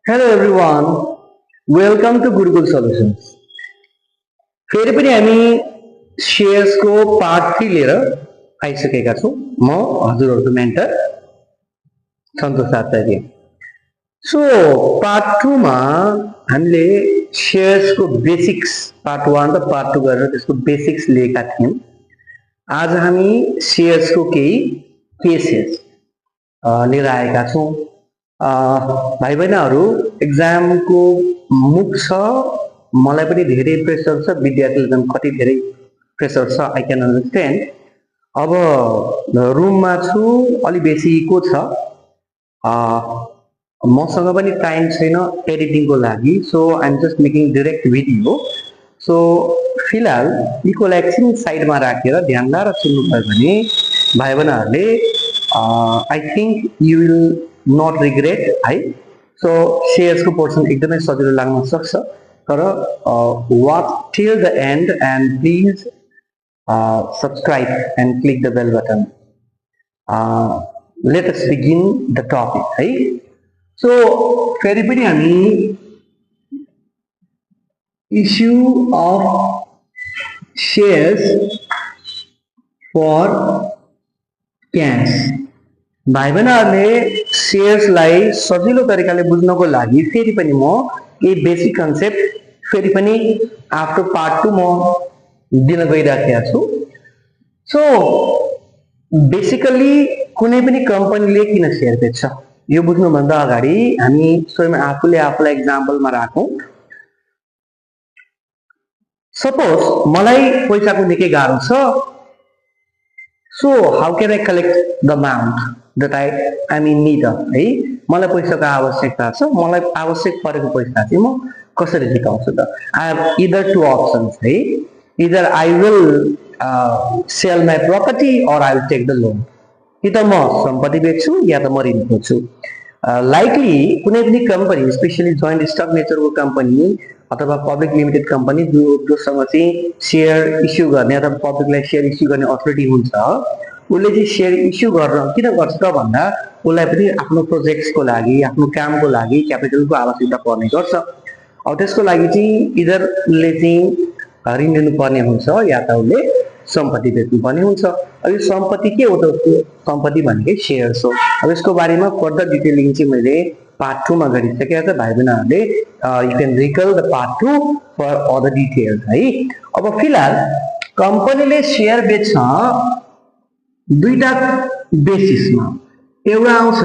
Hello everyone, welcome to Gurukul Solutions. फेरि पनि हामी सेयर्सको पार्ट 3 लिएर आइसकेका छौँ। म हजुरहरूको मेन्टर सन्तोष आचार्य। सो पार्ट 2 मा हामीले सेयर्सको बेसिक्स पार्ट 1 र पार्ट 2 गरेर त्यसको बेसिक्स लिएका थियौँ। आज हामी सेयर्सको केही केसेस लिएर आएका छौँ। भाइ बहिनीहरू एक्जामको मुख छ, मलाई पनि धेरै प्रेसर छ, विद्यार्थीले पनि कति धेरै प्रेसर छ, आई क्यान अन्डरस्ट्यान्ड। अब रुममा छु, अलि बेसीको छ, मसँग पनि टाइम छैन एडिटिङको लागि, so I am just making direct video. So फिलहाल इक्वल एकछिन साइडमा राखेर ध्यान लाएर सुन्नुभयो भने भाइ बहिनीहरूले I think you will not regret है। सो सेयर्सको पोर्सन एकदमै सजिलो लाग्न सक्छ, तर watch till the end end please subscribe and click the bell button. Let us begin the topic है। सो फेरि पनि हामी issue of shares for cash. भाइ बहिनीहरूले सेयर्सलाई सजिलो तरिकाले बुझ्नको लागि फेरि पनि म केही बेसिक कन्सेप्ट फेरि पनि आफ्टर पार्ट 2 म दिन गइराखेका छु। सो बेसिकली कुनै पनि कम्पनीले किन सेयर बेच्छ यो बुझ्नुभन्दा अगाडि हामी स्वयं आफूले आफूलाई एक्जाम्पलमा राखौँ। सपोज मलाई पैसाको निकै गाह्रो छ, so how can I collect the amount that I'm in need of है। मलाई पैसाको आवश्यकता छ, मलाई आवश्यक परेको पैसा चाहिँ म कसरी जुटाउँछु त। I have either two options है, either I will sell my property और I will take the loan. कि त म सम्पत्ति बेच्छु या त म ऋण खोज्छु। लाइकली कुनै पनि कम्पनी स्पेसली जोइन्ट स्टक नेचरको कम्पनी अथवा पब्लिक लिमिटेड कम्पनी जोसँग चाहिँ सेयर इस्यु गर्ने अथवा पब्लिकलाई सेयर इस्यु गर्ने अथोरिटी हुन्छ, उसले चाहिँ सेयर इस्यु गर्न किन गर्छ त भन्दा उसलाई पनि आफ्नो प्रोजेक्ट्सको लागि आफ्नो कामको लागि क्यापिटलको आवश्यकता पर्ने गर्छ। अब त्यसको लागि चाहिँ इदर उसले चाहिँ ऋण लिनुपर्ने हुन्छ या त उसले सम्पत्ति बेच्नुपर्ने हुन्छ। अब यो सम्पत्ति के हो त? सम्पत्ति भनेकै सेयर्स हो। अब यसको बारेमा फर्दर डिटेलिङ चाहिँ मैले पार्ट 2 मा गरिसकेका छ। भाइ बहिनीहरूले you can recall the part 2 for other details है। अब फिलहाल कम्पनीले सेयर बेच्छ दुईटा बेसिसमा। एउटा आउँछ